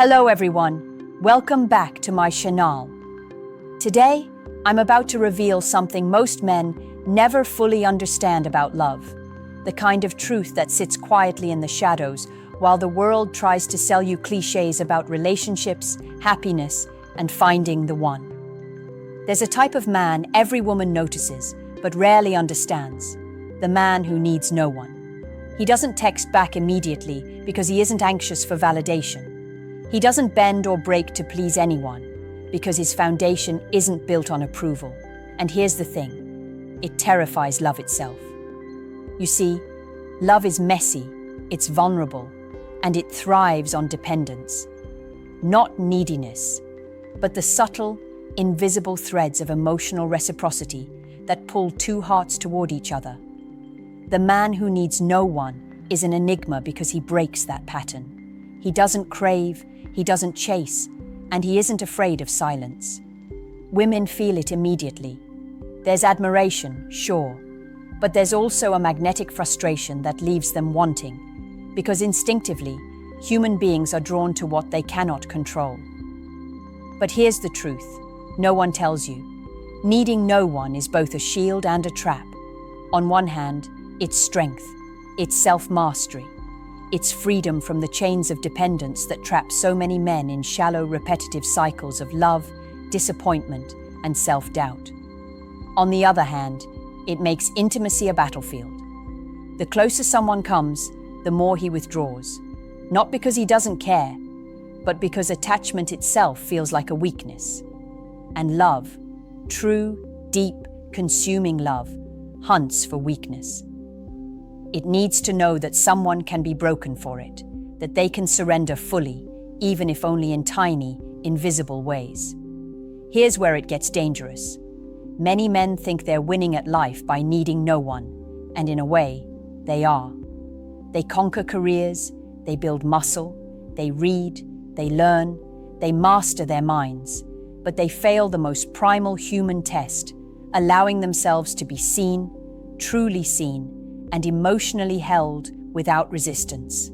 Hello everyone, welcome back to my channel. Today, I'm about to reveal something most men never fully understand about love. The kind of truth that sits quietly in the shadows while the world tries to sell you cliches about relationships, happiness, and finding the one. There's a type of man every woman notices, but rarely understands. The man who needs no one. He doesn't text back immediately because he isn't anxious for validation. He doesn't bend or break to please anyone because his foundation isn't built on approval. And here's the thing, it terrifies love itself. You see, love is messy, it's vulnerable, and it thrives on dependence. Not neediness, but the subtle, invisible threads of emotional reciprocity that pull two hearts toward each other. The man who needs no one is an enigma because he breaks that pattern. He doesn't crave, he doesn't chase, and he isn't afraid of silence. Women feel it immediately. There's admiration, sure, but there's also a magnetic frustration that leaves them wanting, because instinctively, human beings are drawn to what they cannot control. But here's the truth, no one tells you. Needing no one is both a shield and a trap. On one hand, it's strength, it's self-mastery, it's freedom from the chains of dependence that trap so many men in shallow, repetitive cycles of love, disappointment, and self-doubt. On the other hand, it makes intimacy a battlefield. The closer someone comes, the more he withdraws. Not because he doesn't care, but because attachment itself feels like a weakness. And love, true, deep, consuming love, hunts for weakness. It needs to know that someone can be broken for it, that they can surrender fully, even if only in tiny, invisible ways. Here's where it gets dangerous. Many men think they're winning at life by needing no one, and in a way, they are. They conquer careers, they build muscle, they read, they learn, they master their minds, but they fail the most primal human test, allowing themselves to be seen, truly seen, and emotionally held without resistance.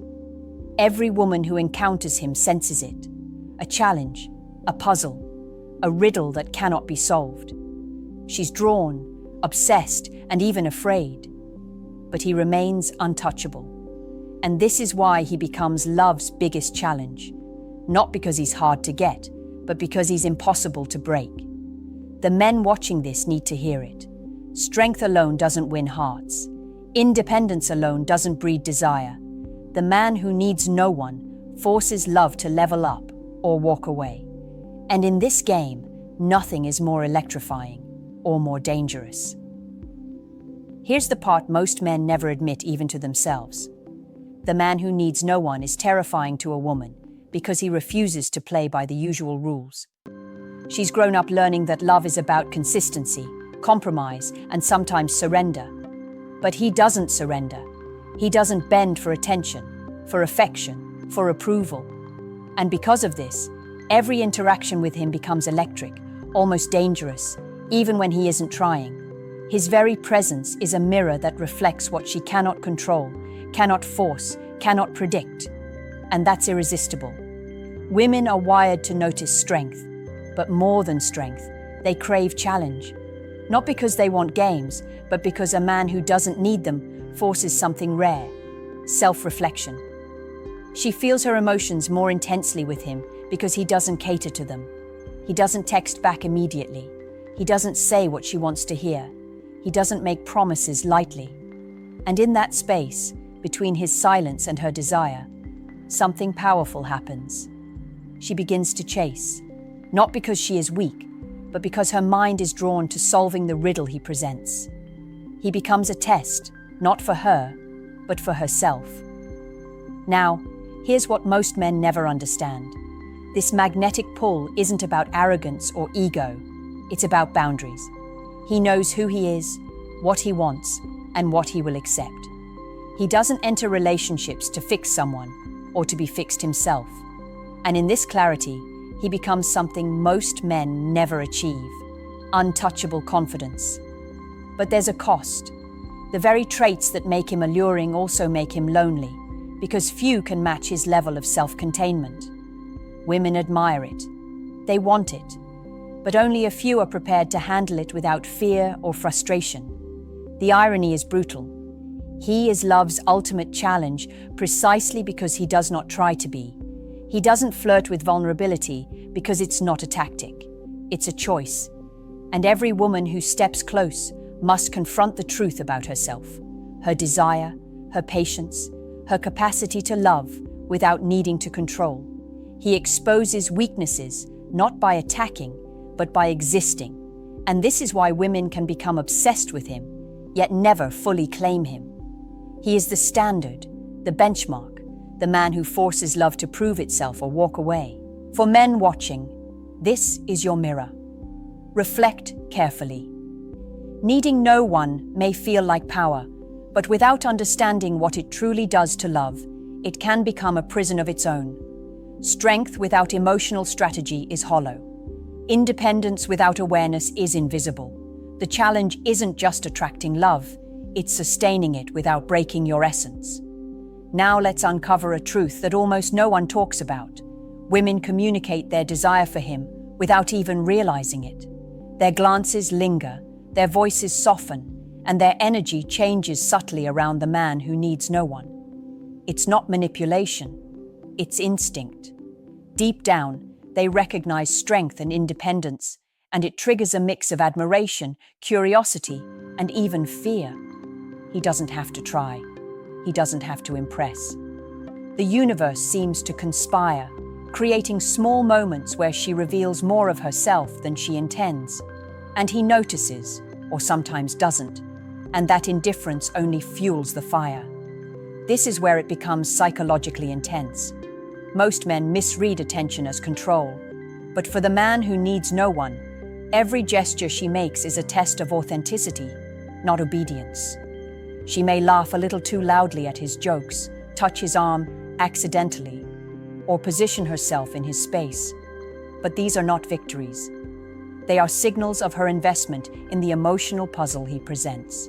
Every woman who encounters him senses it. A challenge, a puzzle, a riddle that cannot be solved. She's drawn, obsessed, and even afraid. But he remains untouchable. And this is why he becomes love's biggest challenge. Not because he's hard to get, but because he's impossible to break. The men watching this need to hear it. Strength alone doesn't win hearts. Independence alone doesn't breed desire. The man who needs no one forces love to level up or walk away. And in this game, nothing is more electrifying or more dangerous. Here's the part most men never admit even to themselves. The man who needs no one is terrifying to a woman because he refuses to play by the usual rules. She's grown up learning that love is about consistency, compromise, and sometimes surrender. But he doesn't surrender. He doesn't bend for attention, for affection, for approval. And because of this, every interaction with him becomes electric, almost dangerous, even when he isn't trying. His very presence is a mirror that reflects what she cannot control, cannot force, cannot predict. And that's irresistible. Women are wired to notice strength, but more than strength, they crave challenge. Not because they want games, but because a man who doesn't need them forces something rare, self-reflection. She feels her emotions more intensely with him because he doesn't cater to them. He doesn't text back immediately. He doesn't say what she wants to hear. He doesn't make promises lightly. And in that space, between his silence and her desire, something powerful happens. She begins to chase, not because she is weak, but because her mind is drawn to solving the riddle he presents. He becomes a test, not for her, but for herself. Now, here's what most men never understand. This magnetic pull isn't about arrogance or ego, it's about boundaries. He knows who he is, what he wants, and what he will accept. He doesn't enter relationships to fix someone or to be fixed himself. And in this clarity, he becomes something most men never achieve: untouchable confidence. But there's a cost. The very traits that make him alluring also make him lonely, because few can match his level of self-containment. Women admire it. They want it. But only a few are prepared to handle it without fear or frustration. The irony is brutal. He is love's ultimate challenge precisely because he does not try to be. He doesn't flirt with vulnerability because it's not a tactic. It's a choice. And every woman who steps close must confront the truth about herself, her desire, her patience, her capacity to love without needing to control. He exposes weaknesses not by attacking, but by existing. And this is why women can become obsessed with him, yet never fully claim him. He is the standard, the benchmark, the man who forces love to prove itself or walk away. For men watching, this is your mirror. Reflect carefully. Needing no one may feel like power, but without understanding what it truly does to love, it can become a prison of its own. Strength without emotional strategy is hollow. Independence without awareness is invisible. The challenge isn't just attracting love, it's sustaining it without breaking your essence. Now let's uncover a truth that almost no one talks about. Women communicate their desire for him without even realizing it. Their glances linger, their voices soften, and their energy changes subtly around the man who needs no one. It's not manipulation, it's instinct. Deep down, they recognize strength and independence, and it triggers a mix of admiration, curiosity, and even fear. He doesn't have to try. He doesn't have to impress. The universe seems to conspire, creating small moments where she reveals more of herself than she intends. And he notices, or sometimes doesn't, and that indifference only fuels the fire. This is where it becomes psychologically intense. Most men misread attention as control, but for the man who needs no one, every gesture she makes is a test of authenticity, not obedience. She may laugh a little too loudly at his jokes, touch his arm accidentally, or position herself in his space. But these are not victories. They are signals of her investment in the emotional puzzle he presents.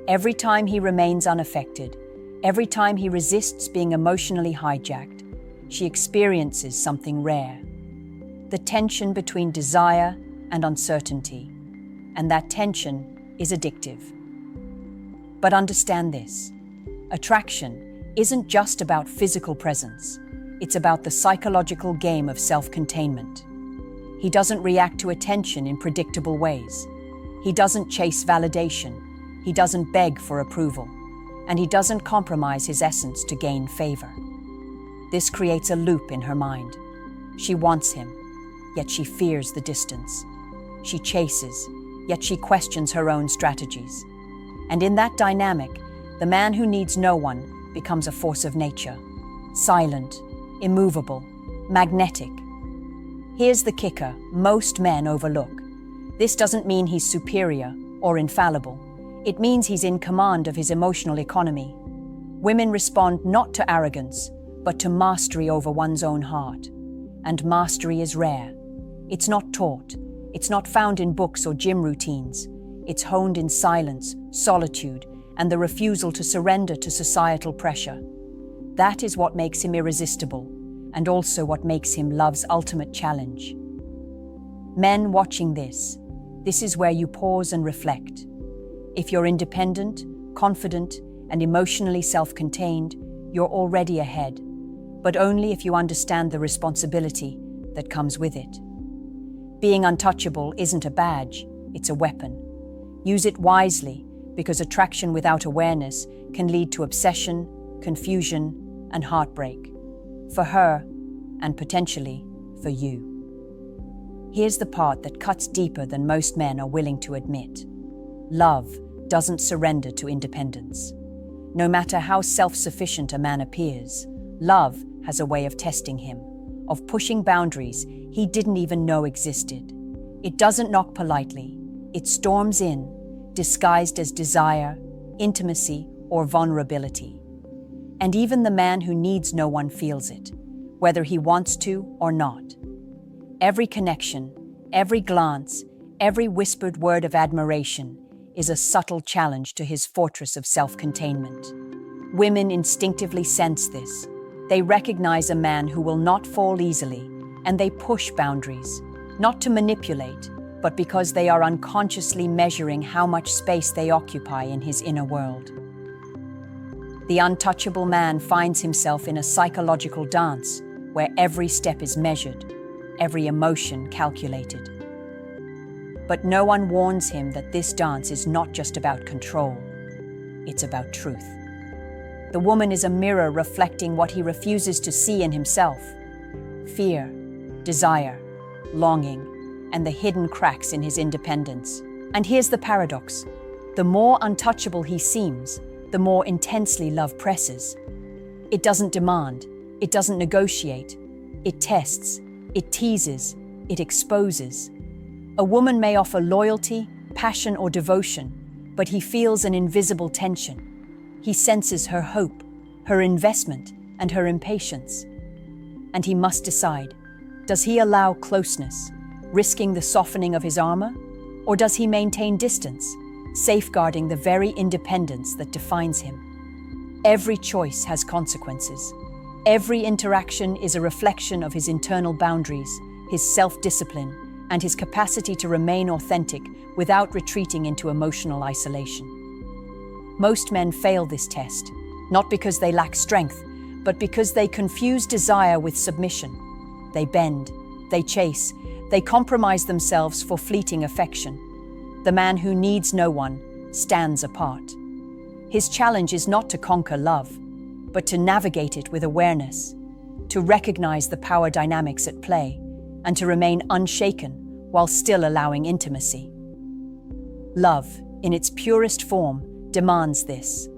Every time he remains unaffected, every time he resists being emotionally hijacked, she experiences something rare. The tension between desire and uncertainty. And that tension is addictive. But understand this. Attraction isn't just about physical presence. It's about the psychological game of self-containment. He doesn't react to attention in predictable ways. He doesn't chase validation. He doesn't beg for approval. And he doesn't compromise his essence to gain favor. This creates a loop in her mind. She wants him, yet she fears the distance. She chases, yet she questions her own strategies. And in that dynamic, the man who needs no one becomes a force of nature. Silent, immovable, magnetic. Here's the kicker most men overlook. This doesn't mean he's superior or infallible. It means he's in command of his emotional economy. Women respond not to arrogance, but to mastery over one's own heart. And mastery is rare. It's not taught. It's not found in books or gym routines. It's honed in silence, solitude, and the refusal to surrender to societal pressure. That is what makes him irresistible, and also what makes him love's ultimate challenge. Men watching this is where you pause and reflect. If you're independent, confident, and emotionally self-contained, you're already ahead, but only if you understand the responsibility that comes with it. Being untouchable isn't a badge, it's a weapon. Use it wisely, because attraction without awareness can lead to obsession, confusion, and heartbreak. For her, and potentially for you. Here's the part that cuts deeper than most men are willing to admit. Love doesn't surrender to independence. No matter how self-sufficient a man appears, love has a way of testing him, of pushing boundaries he didn't even know existed. It doesn't knock politely. It storms in, disguised as desire, intimacy, or vulnerability. And even the man who needs no one feels it, whether he wants to or not. Every connection, every glance, every whispered word of admiration is a subtle challenge to his fortress of self-containment. Women instinctively sense this. They recognize a man who will not fall easily, and they push boundaries, not to manipulate, but because they are unconsciously measuring how much space they occupy in his inner world. The untouchable man finds himself in a psychological dance where every step is measured, every emotion calculated. But no one warns him that this dance is not just about control, it's about truth. The woman is a mirror reflecting what he refuses to see in himself: fear, desire, longing, and the hidden cracks in his independence. And here's the paradox: the more untouchable he seems, the more intensely love presses. It doesn't demand, it doesn't negotiate, it tests, it teases, it exposes. A woman may offer loyalty, passion, or devotion, but he feels an invisible tension. He senses her hope, her investment, and her impatience. And he must decide: does he allow closeness, risking the softening of his armor? Or does he maintain distance, safeguarding the very independence that defines him? Every choice has consequences. Every interaction is a reflection of his internal boundaries, his self-discipline, and his capacity to remain authentic without retreating into emotional isolation. Most men fail this test, not because they lack strength, but because they confuse desire with submission. They bend, they chase, they compromise themselves for fleeting affection. The man who needs no one stands apart. His challenge is not to conquer love, but to navigate it with awareness, to recognize the power dynamics at play, and to remain unshaken while still allowing intimacy. Love, in its purest form, demands this: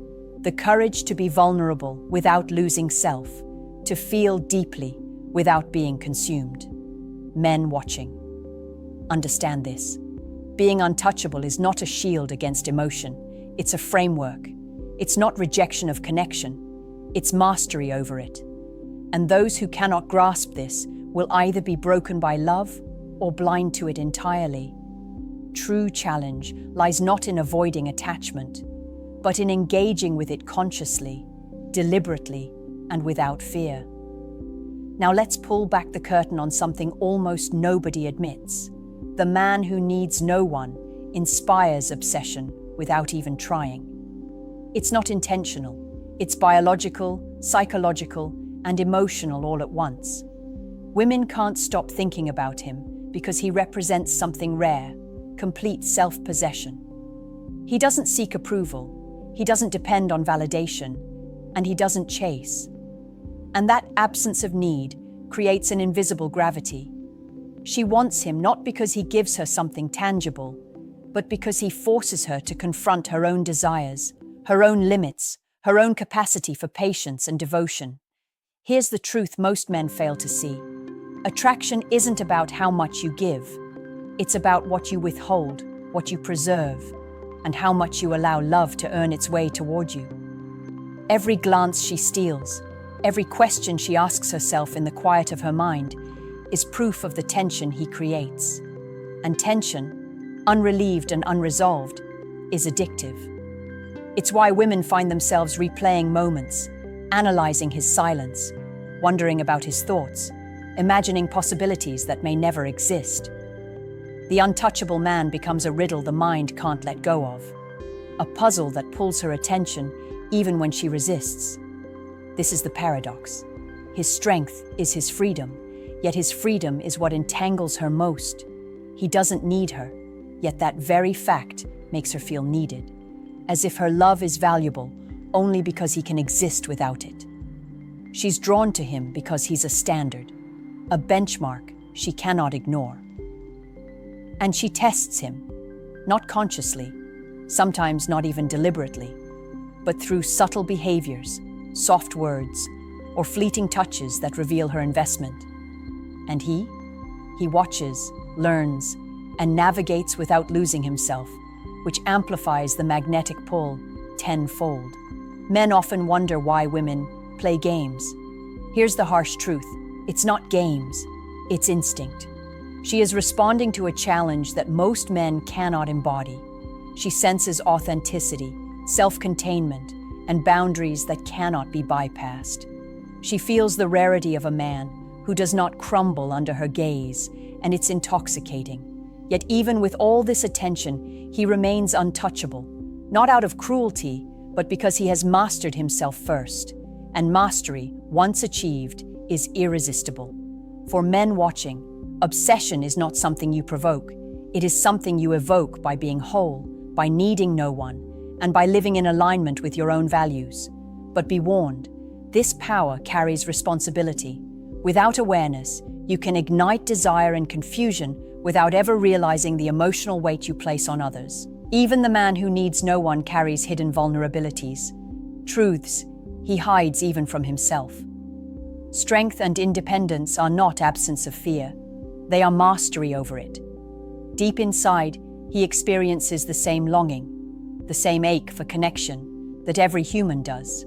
the courage to be vulnerable without losing self, to feel deeply without being consumed. Men watching, understand this. Being untouchable is not a shield against emotion, it's a framework. It's not rejection of connection, it's mastery over it. And those who cannot grasp this will either be broken by love or blind to it entirely. True challenge lies not in avoiding attachment, but in engaging with it consciously, deliberately, and without fear. Now let's pull back the curtain on something almost nobody admits. The man who needs no one inspires obsession without even trying. It's not intentional. It's biological, psychological, and emotional all at once. Women can't stop thinking about him because he represents something rare: complete self-possession. He doesn't seek approval, he doesn't depend on validation, and he doesn't chase. And that absence of need creates an invisible gravity. She wants him not because he gives her something tangible, but because he forces her to confront her own desires, her own limits, her own capacity for patience and devotion. Here's the truth most men fail to see. Attraction isn't about how much you give. It's about what you withhold, what you preserve, and how much you allow love to earn its way toward you. Every glance she steals, every question she asks herself in the quiet of her mind, is proof of the tension he creates. And tension, unrelieved and unresolved, is addictive. It's why women find themselves replaying moments, analyzing his silence, wondering about his thoughts, imagining possibilities that may never exist. The untouchable man becomes a riddle the mind can't let go of, a puzzle that pulls her attention even when she resists. This is the paradox. His strength is his freedom, yet his freedom is what entangles her most. He doesn't need her, yet that very fact makes her feel needed, as if her love is valuable only because he can exist without it. She's drawn to him because he's a standard, a benchmark she cannot ignore. And she tests him, not consciously, sometimes not even deliberately, but through subtle behaviors, soft words, or fleeting touches that reveal her investment. And he watches, learns, and navigates without losing himself, which amplifies the magnetic pull tenfold. Men often wonder why women play games. Here's the harsh truth: it's not games, it's instinct. She is responding to a challenge that most men cannot embody. She senses authenticity, self-containment, and boundaries that cannot be bypassed. She feels the rarity of a man who does not crumble under her gaze, and it's intoxicating. Yet even with all this attention, he remains untouchable, not out of cruelty, but because he has mastered himself first. And mastery, once achieved, is irresistible. For men watching, obsession is not something you provoke. It is something you evoke by being whole, by needing no one, and by living in alignment with your own values. But be warned, this power carries responsibility. Without awareness, you can ignite desire and confusion without ever realizing the emotional weight you place on others. Even the man who needs no one carries hidden vulnerabilities, truths he hides even from himself. Strength and independence are not absence of fear. They are mastery over it. Deep inside, he experiences the same longing, the same ache for connection that every human does.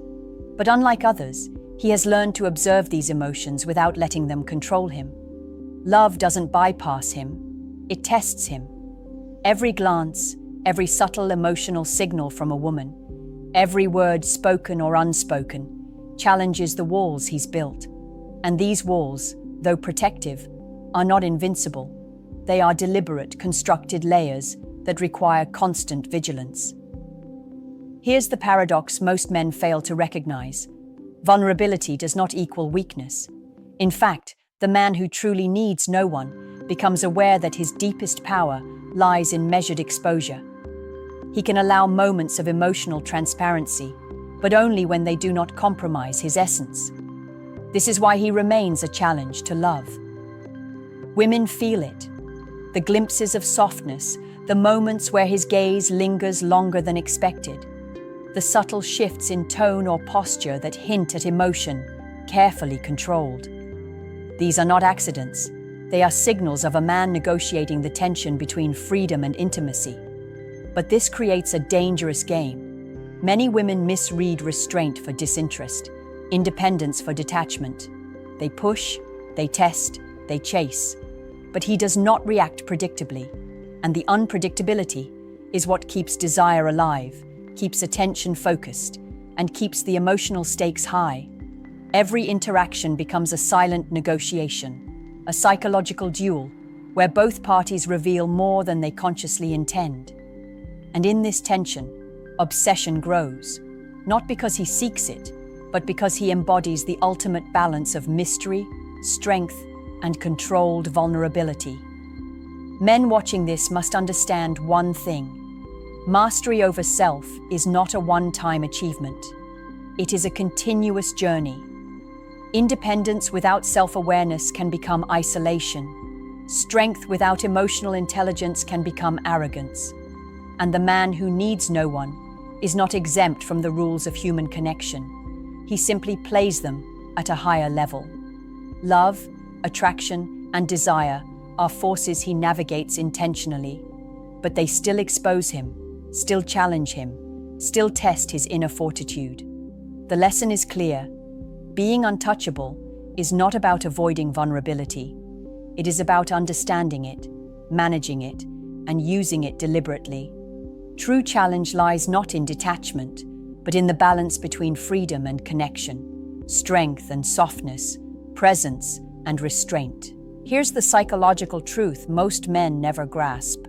But unlike others, he has learned to observe these emotions without letting them control him. Love doesn't bypass him, it tests him. Every glance, every subtle emotional signal from a woman, every word spoken or unspoken, challenges the walls he's built. And these walls, though protective, are not invincible. They are deliberate, constructed layers that require constant vigilance. Here's the paradox most men fail to recognize. Vulnerability does not equal weakness. In fact, the man who truly needs no one becomes aware that his deepest power lies in measured exposure. He can allow moments of emotional transparency, but only when they do not compromise his essence. This is why he remains a challenge to love. Women feel it. The glimpses of softness, the moments where his gaze lingers longer than expected, the subtle shifts in tone or posture that hint at emotion, carefully controlled. These are not accidents. They are signals of a man negotiating the tension between freedom and intimacy. But this creates a dangerous game. Many women misread restraint for disinterest, independence for detachment. They push, they test, they chase. But he does not react predictably, and the unpredictability is what keeps desire alive, keeps attention focused, and keeps the emotional stakes high. Every interaction becomes a silent negotiation, a psychological duel, where both parties reveal more than they consciously intend. And in this tension, obsession grows, not because he seeks it, but because he embodies the ultimate balance of mystery, strength, and controlled vulnerability. Men watching this must understand one thing. Mastery over self is not a one-time achievement. It is a continuous journey. Independence without self-awareness can become isolation. Strength without emotional intelligence can become arrogance. And the man who needs no one is not exempt from the rules of human connection. He simply plays them at a higher level. Love, attraction, and desire are forces he navigates intentionally, but they still expose him, still challenge him, still test his inner fortitude. The lesson is clear. Being untouchable is not about avoiding vulnerability. It is about understanding it, managing it, and using it deliberately. True challenge lies not in detachment, but in the balance between freedom and connection, strength and softness, presence and restraint. Here's the psychological truth most men never grasp.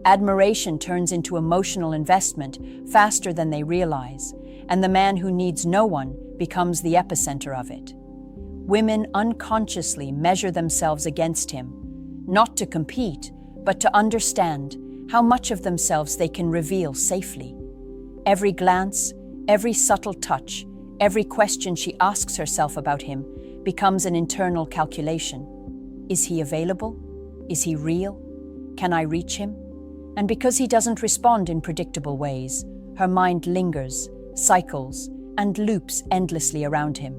Admiration turns into emotional investment faster than they realize, and the man who needs no one becomes the epicenter of it. Women unconsciously measure themselves against him, not to compete, but to understand how much of themselves they can reveal safely. Every glance, every subtle touch, every question she asks herself about him becomes an internal calculation. Is he available? Is he real? Can I reach him? And because he doesn't respond in predictable ways, her mind lingers, cycles, and loops endlessly around him.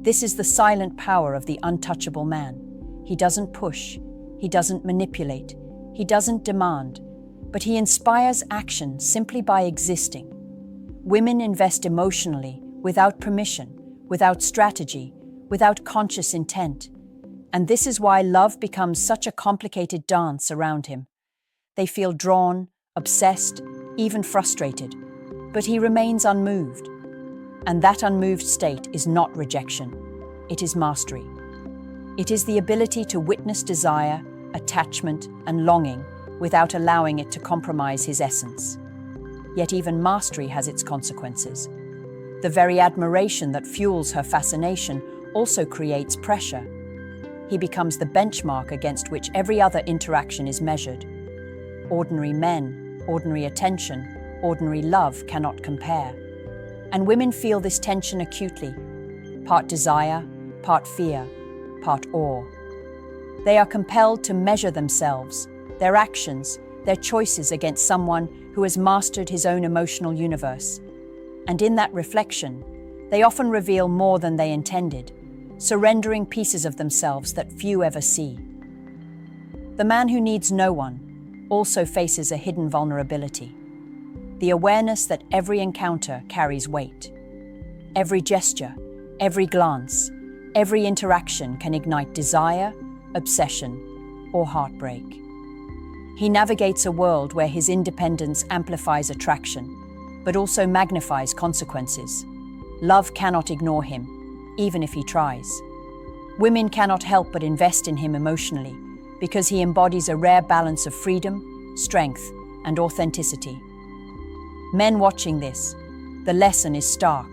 This is the silent power of the untouchable man. He doesn't push, he doesn't manipulate, he doesn't demand, but he inspires action simply by existing. Women invest emotionally, without permission, without strategy, without conscious intent. And this is why love becomes such a complicated dance around him. They feel drawn, obsessed, even frustrated, but he remains unmoved. And that unmoved state is not rejection, it is mastery. It is the ability to witness desire, attachment, and longing without allowing it to compromise his essence. Yet even mastery has its consequences. The very admiration that fuels her fascination also creates pressure. He becomes the benchmark against which every other interaction is measured. Ordinary men, ordinary attention, ordinary love cannot compare. And women feel this tension acutely, part desire, part fear, part awe. They are compelled to measure themselves, their actions, their choices against someone who has mastered his own emotional universe. And in that reflection, they often reveal more than they intended, surrendering pieces of themselves that few ever see. The man who needs no one also faces a hidden vulnerability: the awareness that every encounter carries weight. Every gesture, every glance, every interaction can ignite desire, obsession, or heartbreak. He navigates a world where his independence amplifies attraction, but also magnifies consequences. Love cannot ignore him, even if he tries. Women cannot help but invest in him emotionally, because he embodies a rare balance of freedom, strength, and authenticity. Men watching this, the lesson is stark.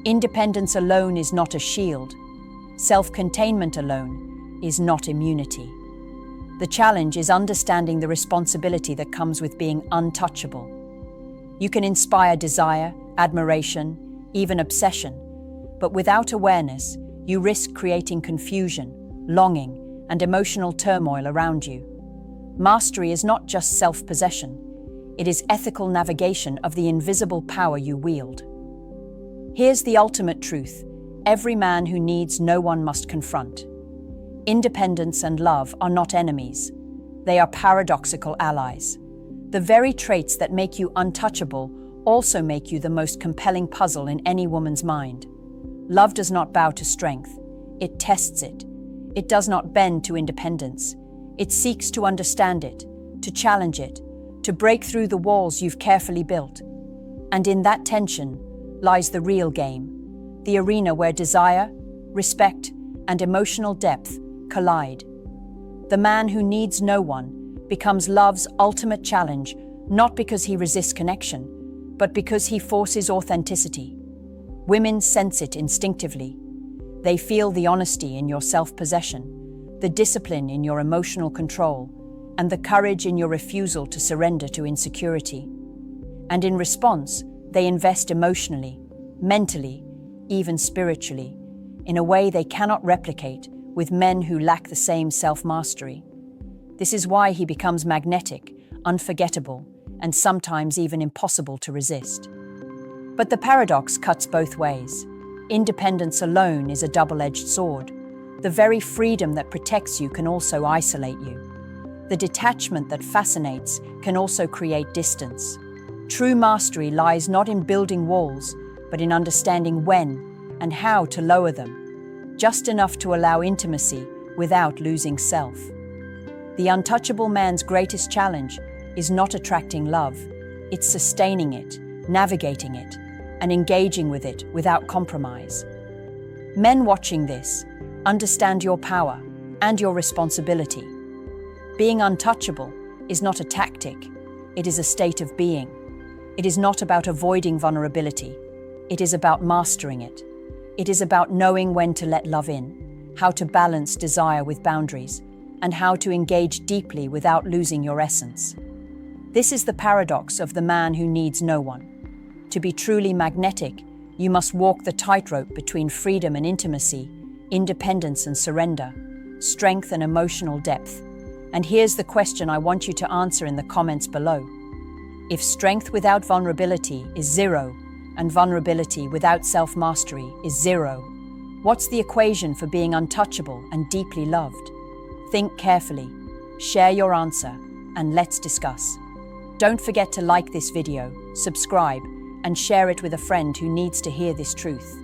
Independence alone is not a shield. Self-containment alone is not immunity. The challenge is understanding the responsibility that comes with being untouchable. You can inspire desire, admiration, even obsession, but without awareness, you risk creating confusion, longing, and emotional turmoil around you. Mastery is not just self-possession, it is ethical navigation of the invisible power you wield. Here's the ultimate truth: every man who needs no one must confront. Independence and love are not enemies. They are paradoxical allies. The very traits that make you untouchable also make you the most compelling puzzle in any woman's mind. Love does not bow to strength. It tests it. It does not bend to independence. It seeks to understand it, to challenge it, to break through the walls you've carefully built. And in that tension lies the real game, the arena where desire, respect, and emotional depth collide. The man who needs no one becomes love's ultimate challenge, not because he resists connection, but because he forces authenticity. Women sense it instinctively. They feel the honesty in your self-possession, the discipline in your emotional control, and the courage in your refusal to surrender to insecurity. And in response, they invest emotionally, mentally, even spiritually, in a way they cannot replicate with men who lack the same self-mastery. This is why he becomes magnetic, unforgettable, and sometimes even impossible to resist. But the paradox cuts both ways. Independence alone is a double-edged sword. The very freedom that protects you can also isolate you. The detachment that fascinates can also create distance. True mastery lies not in building walls, but in understanding when and how to lower them, just enough to allow intimacy without losing self. The untouchable man's greatest challenge is not attracting love, it's sustaining it, navigating it, and engaging with it without compromise. Men watching this, understand your power and your responsibility. Being untouchable is not a tactic, it is a state of being. It is not about avoiding vulnerability, it is about mastering it. It is about knowing when to let love in, how to balance desire with boundaries, and how to engage deeply without losing your essence. This is the paradox of the man who needs no one. To be truly magnetic, you must walk the tightrope between freedom and intimacy, independence and surrender, strength and emotional depth. And here's the question I want you to answer in the comments below. If strength without vulnerability is zero, and vulnerability without self-mastery is zero, what's the equation for being untouchable and deeply loved? Think carefully, share your answer, and let's discuss. Don't forget to like this video, subscribe, and share it with a friend who needs to hear this truth.